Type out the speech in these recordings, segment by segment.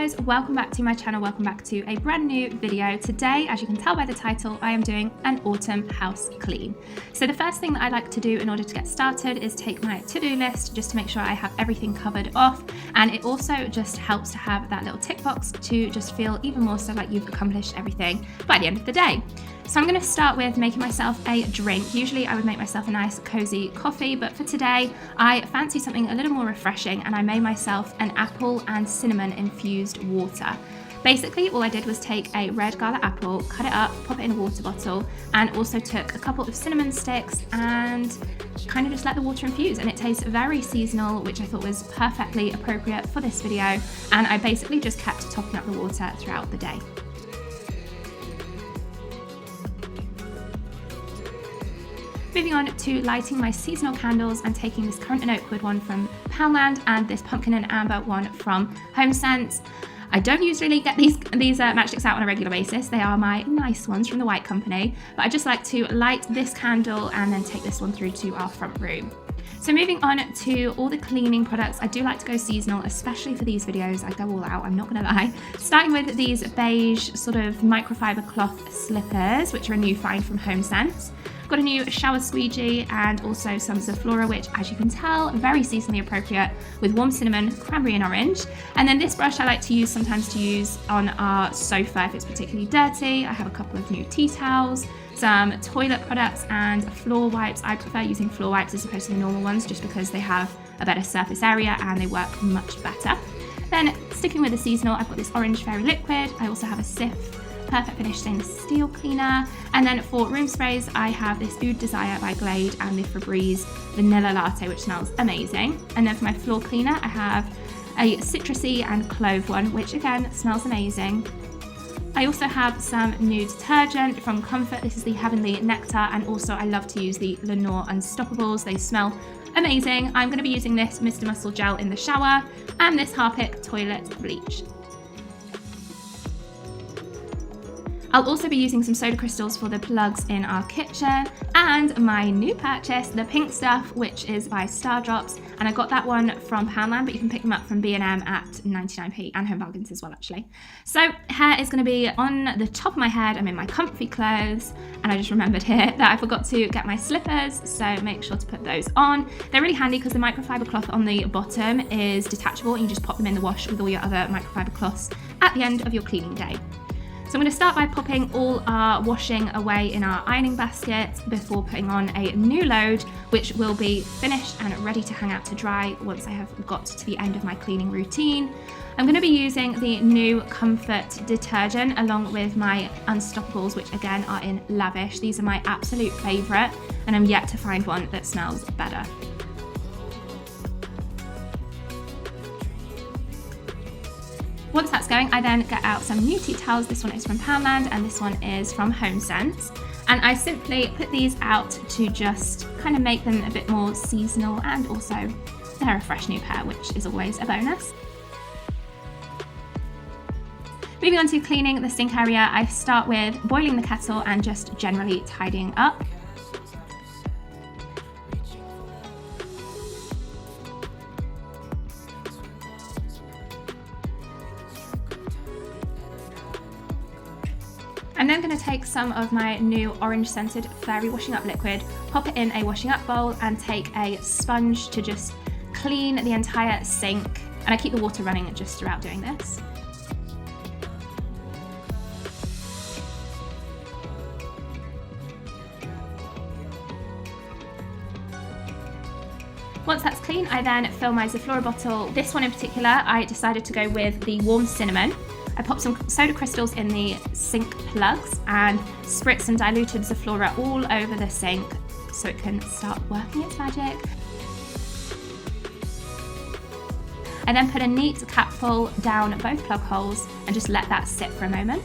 guys, welcome back to my channel, welcome back to a brand new video. Today, as you can tell by the title, I am doing an autumn house clean. So the first thing that I like to do in order to get started is take my to-do list just to make sure I have everything covered off, and it also just helps to have that little tick box to just feel even more so like you've accomplished everything by the end of the day. So I'm going to start with making myself a drink. Usually I would make myself a nice cozy coffee, but for today I fancy something a little more refreshing and I made myself an apple and cinnamon infused water. Basically all I did was take a red Gala apple, cut it up, pop it in a water bottle, and also took a couple of cinnamon sticks and kind of just let the water infuse, and it tastes very seasonal, which I thought was perfectly appropriate for this video, and I basically just kept topping up the water throughout the day. Moving on to lighting my seasonal candles and taking this currant and oak wood one from Poundland and this pumpkin and amber one from HomeSense. I don't usually get these matchsticks out on a regular basis. They are my nice ones from the White Company, but I just like to light this candle and then take this one through to our front room. So moving on to all the cleaning products, I do like to go seasonal, especially for these videos. I go all out, I'm not gonna lie. Starting with these beige sort of microfiber cloth slippers, which are a new find from HomeSense. Got a new shower squeegee and also some Zoflora, which as you can tell, very seasonally appropriate with warm cinnamon, cranberry and orange. And then this brush I like to use sometimes to use on our sofa if it's particularly dirty. I have a couple of new tea towels, some toilet products and floor wipes. I prefer using floor wipes as opposed to the normal ones just because they have a better surface area and they work much better. Then sticking with the seasonal, I've got this orange fairy liquid. I also have a Cif Perfect Finish stainless steel cleaner, and then for room sprays I have this Oud Desire by Glade and the Febreze vanilla latte, which smells amazing. And then for my floor cleaner I have a citrusy and clove one, which again smells amazing. I also have some new detergent from Comfort. This is the Heavenly Nectar, and also I love to use the Lenor Unstoppables. They smell amazing. I'm going to be using this Mr. Muscle gel in the shower and this Harpic toilet bleach. I'll also be using some soda crystals for the plugs in our kitchen, and my new purchase, the pink stuff, which is by Star Drops, and I got that one from Poundland, but you can pick them up from B&M at 99p and Home Bargains as well actually. So hair is going to be on the top of my head. I'm in my comfy clothes, and I just remembered here that I forgot to get my slippers, so make sure to put those on. They're really handy because the microfiber cloth on the bottom is detachable and you just pop them in the wash with all your other microfiber cloths at the end of your cleaning day. So I'm going to start by popping all our washing away in our ironing basket before putting on a new load, which will be finished and ready to hang out to dry once I have got to the end of my cleaning routine. I'm going to be using the new Comfort detergent along with my Unstoppables, which again are in Lavish. These are my absolute favourite, and I'm yet to find one that smells better. Once that's going, I then get out some new tea towels. This one is from Poundland and this one is from HomeSense. And I simply put these out to just kind of make them a bit more seasonal, and also they're a fresh new pair, which is always a bonus. Moving on to cleaning the sink area, I start with boiling the kettle and just generally tidying up. I'm then going to take some of my new orange scented fairy washing up liquid, pop it in a washing up bowl and take a sponge to just clean the entire sink, and I keep the water running just throughout doing this. Once that's clean, I then fill my Zoflora bottle. This one in particular, I decided to go with the warm cinnamon. I popped some soda crystals in the sink plugs and spritz some diluted Zoflora all over the sink so it can start working its magic. I then put a neat capful down both plug holes and just let that sit for a moment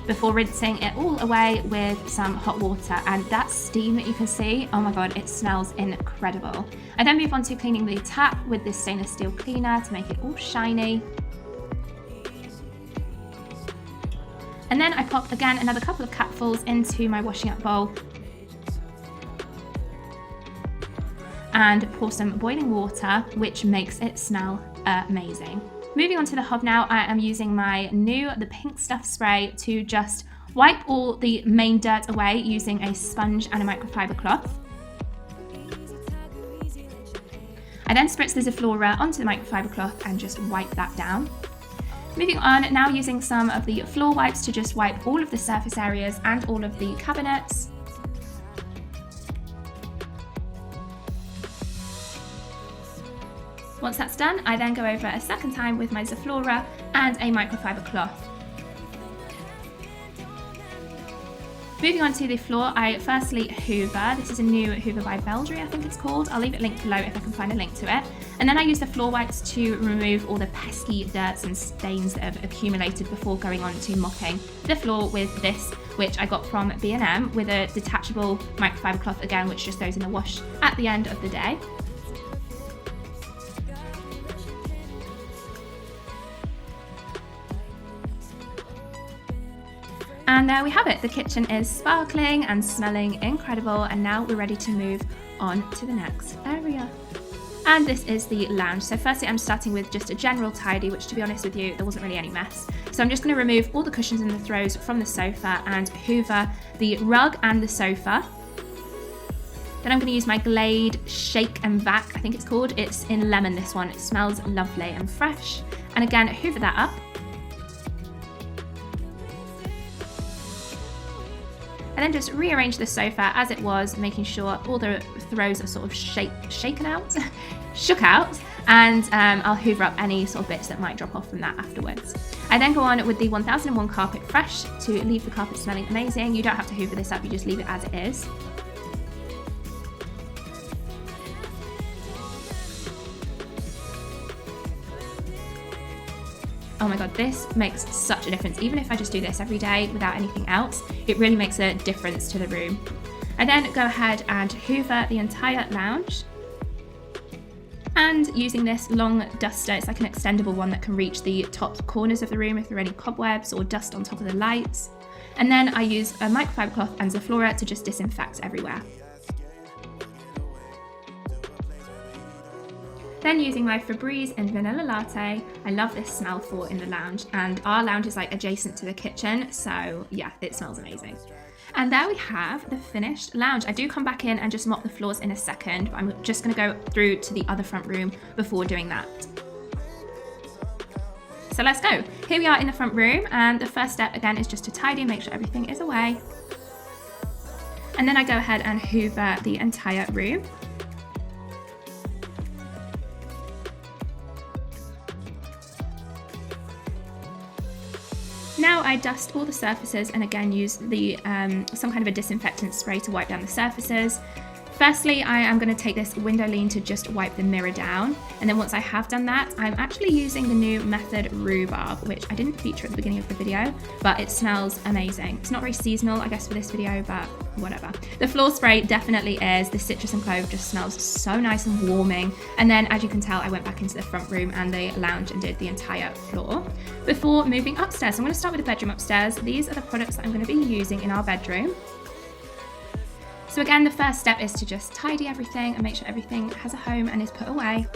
before rinsing it all away with some hot water. And that steam that you can see, oh my god, it smells incredible. I then move on to cleaning the tap with this stainless steel cleaner to make it all shiny. And then I pop again another couple of capfuls into my washing up bowl and pour some boiling water, which makes it smell amazing. Moving on to the hob now, I am using the Pink Stuff spray to just wipe all the main dirt away using a sponge and a microfiber cloth. I then spritz the Zoflora onto the microfiber cloth and just wipe that down. Moving on, now using some of the floor wipes to just wipe all of the surface areas and all of the cabinets. Once that's done, I then go over a second time with my Zoflora and a microfiber cloth. Moving on to the floor, I firstly hoover. This is a new Hoover by Beldry, I think it's called. I'll leave it linked below if I can find a link to it. And then I use the floor wipes to remove all the pesky dirts and stains that have accumulated before going on to mopping the floor with this, which I got from B&M, with a detachable microfiber cloth again, which just goes in the wash at the end of the day. And there we have it. The kitchen is sparkling and smelling incredible, and now we're ready to move on to the next area. And this is the lounge. So firstly, I'm starting with just a general tidy, which to be honest with you, there wasn't really any mess. So I'm just going to remove all the cushions and the throws from the sofa and hoover the rug and the sofa. Then I'm going to use my Glade Shake and Vac, I think it's called. It's in lemon, this one. It smells lovely and fresh. And again, hoover that up. And then just rearrange the sofa as it was, making sure all the throws are sort of shook out, and I'll hoover up any sort of bits that might drop off from that afterwards. I then go on with the 1001 Carpet Fresh to leave the carpet smelling amazing. You don't have to hoover this up, you just leave it as it is. Oh my god, this makes such a difference. Even if I just do this every day without anything else, it really makes a difference to the room. I then go ahead and hoover the entire lounge. And using this long duster, it's like an extendable one that can reach the top corners of the room if there are any cobwebs or dust on top of the lights. And then I use a microfiber cloth and Zoflora to just disinfect everywhere. Then using my Febreze and Vanilla Latte, I love this smell for in the lounge, and our lounge is like adjacent to the kitchen, so yeah, it smells amazing. And there we have the finished lounge. I do come back in and just mop the floors in a second, but I'm just gonna go through to the other front room before doing that. So let's go. Here we are in the front room, and the first step again is just to tidy and make sure everything is away. And then I go ahead and hoover the entire room. Now I dust all the surfaces and again use the some kind of a disinfectant spray to wipe down the surfaces. Firstly, I am going to take this window lean to just wipe the mirror down, and then once I have done that, I'm actually using the new Method Rhubarb, which I didn't feature at the beginning of the video, but it smells amazing. It's not very seasonal, I guess, for this video, but whatever. The floor spray definitely is. The citrus and clove just smells so nice and warming. And then, as you can tell, I went back into the front room and the lounge and did the entire floor. Before moving upstairs, I'm going to start with the bedroom upstairs. These are the products that I'm going to be using in our bedroom. So again, the first step is to just tidy everything and make sure everything has a home and is put away.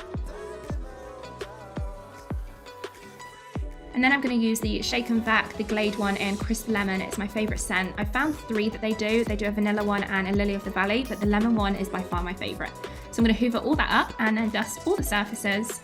And then I'm going to use the Shake and Vac, the Glade one in Crisp Lemon. It's my favourite scent. I found 3 that they do. They do a vanilla one and a Lily of the Valley, but the lemon one is by far my favourite. So I'm going to hoover all that up and then dust all the surfaces.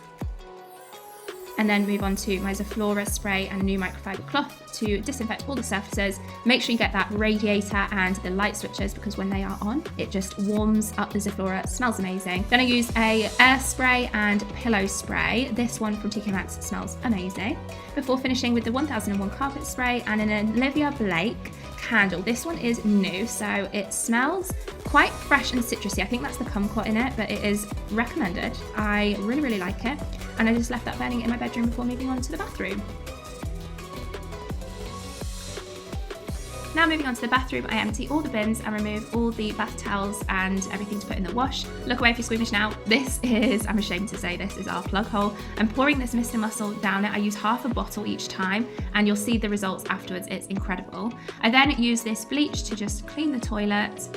And then move on to my Zoflora spray and new microfiber cloth to disinfect all the surfaces. Make sure you get that radiator and the light switches, because when they are on, it just warms up the Zoflora. It smells amazing. Then I use a air spray and pillow spray. This one from TK Maxx smells amazing. Before finishing with the 1001 carpet spray and an Olivia Blake candle. This one is new, so it smells quite fresh and citrusy. I think that's the kumquat in it, but it is recommended. I really like it, and I just left that burning in my bedroom before moving on to the bathroom. Now moving on to the bathroom, I empty all the bins and remove all the bath towels and everything to put in the wash. Look away if you're squeamish now. This is, I'm ashamed to say, this is our plug hole. I'm pouring this Mr. Muscle down it. I use half a bottle each time, and you'll see the results afterwards. It's incredible. I then use this bleach to just clean the toilet.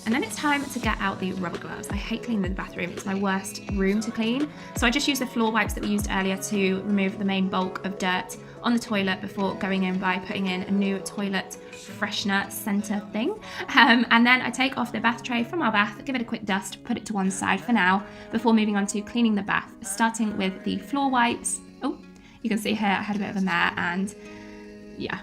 And And then it's time to get out the rubber gloves. I hate cleaning the bathroom. It's my worst room to clean. So I just use the floor wipes that we used earlier to remove the main bulk of dirt on the toilet before going in by putting in a new toilet freshener center thing. And then I take off the bath tray from our bath, give it a quick dust, put it to one side for now before moving on to cleaning the bath, starting with the floor wipes. Oh, you can see here I had a bit of a mare, and yeah.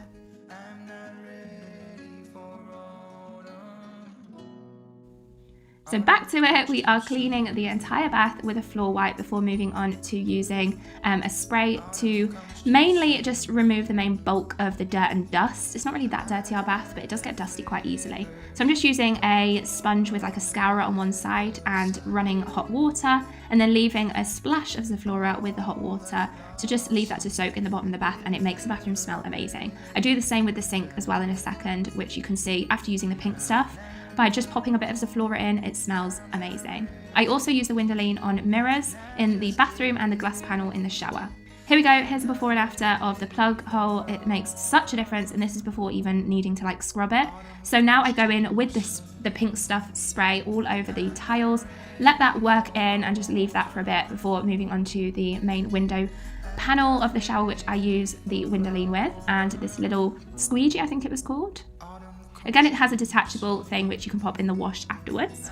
So back to it, we are cleaning the entire bath with a floor wipe before moving on to using a spray to mainly just remove the main bulk of the dirt and dust. It's not really that dirty, our bath, but it does get dusty quite easily. So I'm just using a sponge with like a scourer on one side and running hot water, and then leaving a splash of Zoflora with the hot water to just leave that to soak in the bottom of the bath, and it makes the bathroom smell amazing. I do the same with the sink as well in a second, which you can see after using the pink stuff. By just popping a bit of Zoflora in, it smells amazing. I also use the Windoline on mirrors in the bathroom and the glass panel in the shower. Here we go, here's the before and after of the plug hole. It makes such a difference, and this is before even needing to like scrub it. So now I go in with the pink stuff spray all over the tiles, let that work in and just leave that for a bit before moving on to the main window panel of the shower, which I use the Windoline with, and this little squeegee, I think it was called. Again, it has a detachable thing which you can pop in the wash afterwards.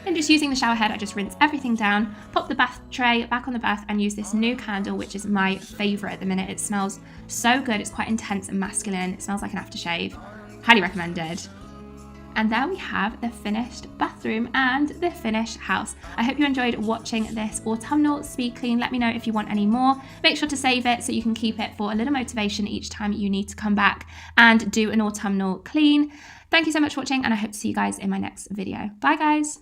And just using the shower head, I just rinse everything down, pop the bath tray back on the bath, and use this new candle, which is my favourite at the minute. It smells so good. It's quite intense and masculine. It smells like an aftershave. Highly recommended. And there we have the finished bathroom and the finished house. I hope you enjoyed watching this autumnal speed clean. Let me know if you want any more. Make sure to save it so you can keep it for a little motivation each time you need to come back and do an autumnal clean. Thank you so much for watching, and I hope to see you guys in my next video. Bye guys.